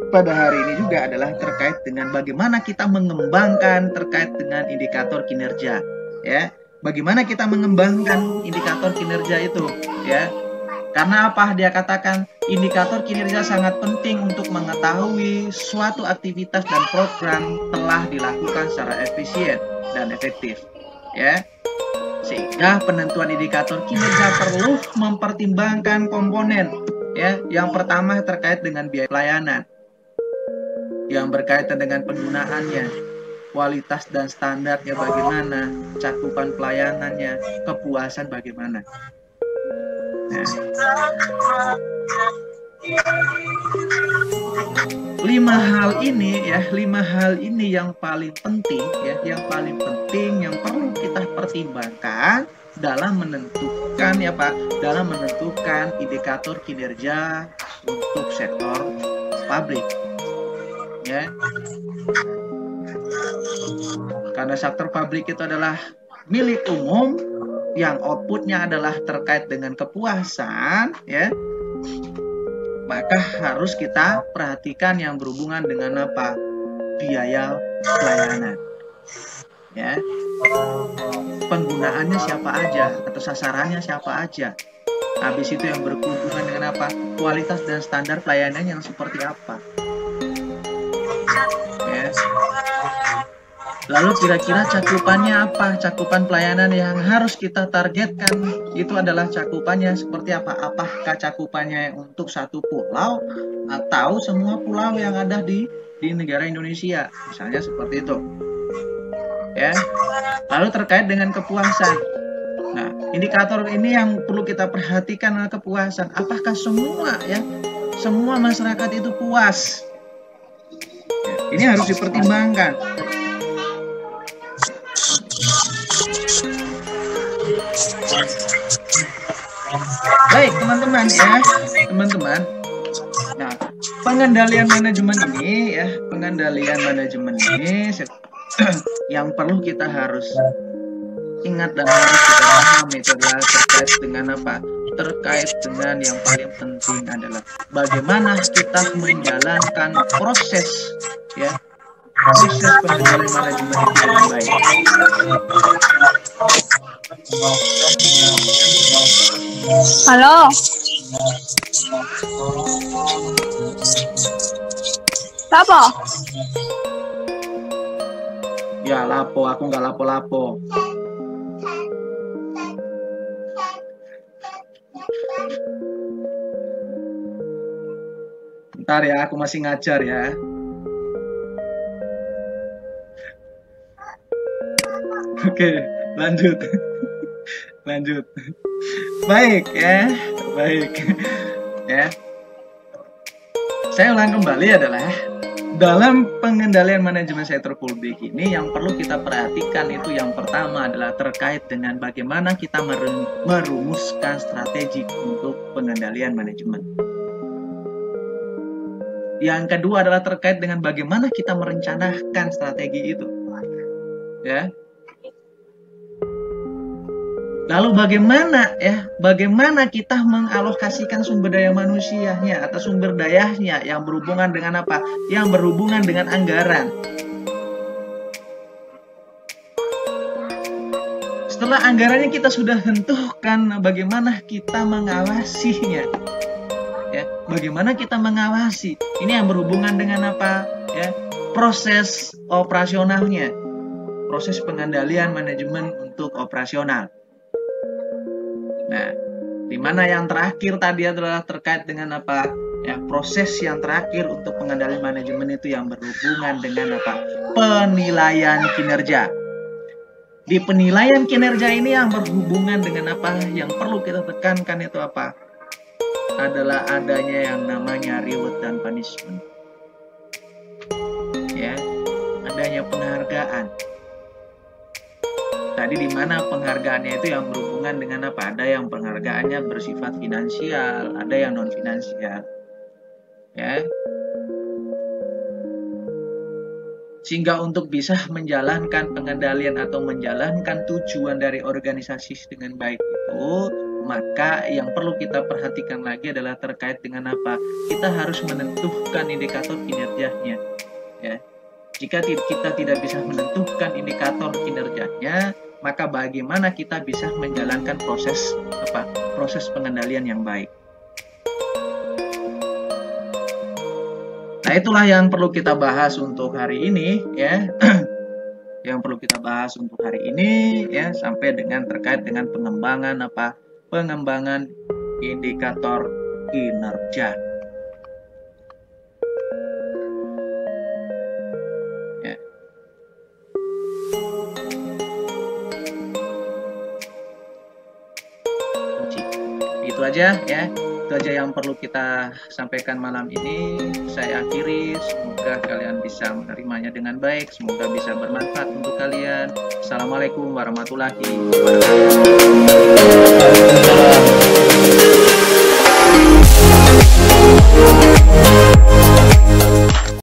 pada hari ini juga adalah terkait dengan bagaimana kita mengembangkan terkait dengan indikator kinerja, ya. Bagaimana kita mengembangkan indikator kinerja itu, ya. Karena apa? Dia katakan indikator kinerja sangat penting untuk mengetahui suatu aktivitas dan program telah dilakukan secara efisien dan efektif, ya. Sehingga penentuan indikator kinerja perlu mempertimbangkan komponen, ya. Yang pertama terkait dengan biaya pelayanan, yang berkaitan dengan penggunaannya, kualitas dan standarnya bagaimana, cakupan pelayanannya, kepuasan bagaimana. Nah, 5 hal ini yang paling penting yang perlu kita pertimbangkan dalam menentukan indikator kinerja untuk sektor publik, ya. Karena sektor publik itu adalah milik umum yang outputnya adalah terkait dengan kepuasan, ya, maka harus kita perhatikan yang berhubungan dengan apa? Biaya pelayanan, ya. Penggunaannya siapa aja atau sasarannya siapa aja. Habis itu yang berhubungan dengan apa? Kualitas dan standar pelayanan yang seperti apa, ya. Lalu kira-kira cakupannya apa? Cakupan pelayanan yang harus kita targetkan itu adalah cakupannya seperti apa? Apakah cakupannya untuk satu pulau atau semua pulau yang ada di negara Indonesia? Misalnya seperti itu. Ya. Lalu terkait dengan kepuasan. Nah, indikator ini yang perlu kita perhatikan adalah kepuasan. Apakah semua masyarakat itu puas? Ya, ini harus dipertimbangkan. Baik, teman-teman. Nah, pengendalian manajemen ini yang perlu kita harus ingat dan harus kita pahami itu adalah terkait dengan apa? Terkait dengan yang paling penting adalah bagaimana kita menjalankan proses pengendalian manajemen itu dengan baik. Halo. Apa? Ya lapo, aku nggak lapo-lapo. Bentar ya, aku masih ngajar ya. Oke, lanjut. Baik ya. Saya ulang kembali adalah dalam pengendalian manajemen sektor publik ini yang perlu kita perhatikan itu yang pertama adalah terkait dengan bagaimana kita merumuskan strategi untuk pengendalian manajemen. Yang kedua adalah terkait dengan bagaimana kita merencanakan strategi itu. Ya. Lalu bagaimana kita mengalokasikan sumber daya manusianya atau sumber dayanya yang berhubungan dengan apa? Yang berhubungan dengan anggaran. Setelah anggarannya kita sudah tentukan, bagaimana kita mengawasinya? Ya, bagaimana kita mengawasi? Ini yang berhubungan dengan apa? Ya, proses operasionalnya, proses pengendalian manajemen untuk operasional. Nah, di mana yang terakhir tadi adalah terkait dengan apa? Ya, proses yang terakhir untuk pengendalian manajemen itu yang berhubungan dengan apa? Penilaian kinerja. Di penilaian kinerja ini yang berhubungan dengan apa? Yang perlu kita tekankan itu apa? Adalah adanya yang namanya reward dan punishment. Ya, adanya penghargaan. Tadi di mana penghargaannya itu yang berhubungan dengan apa? Ada yang penghargaannya bersifat finansial, ada yang non finansial. Ya. Sehingga untuk bisa menjalankan pengendalian atau menjalankan tujuan dari organisasi dengan baik itu, maka yang perlu kita perhatikan lagi adalah terkait dengan apa? Kita harus menentukan indikator kinerjanya. Ya. Jika kita tidak bisa menentukan indikator kinerjanya, maka bagaimana kita bisa menjalankan proses pengendalian yang baik? Nah, itulah yang perlu kita bahas untuk hari ini, ya. Yang perlu kita bahas untuk hari ini, ya, sampai dengan terkait dengan pengembangan apa? Pengembangan indikator kinerja. Ya. Itu aja, ya. Itu aja yang perlu kita sampaikan malam ini. Saya akhiri, semoga kalian bisa menerimanya dengan baik, semoga bisa bermanfaat untuk kalian. Assalamualaikum warahmatullahi wabarakatuh.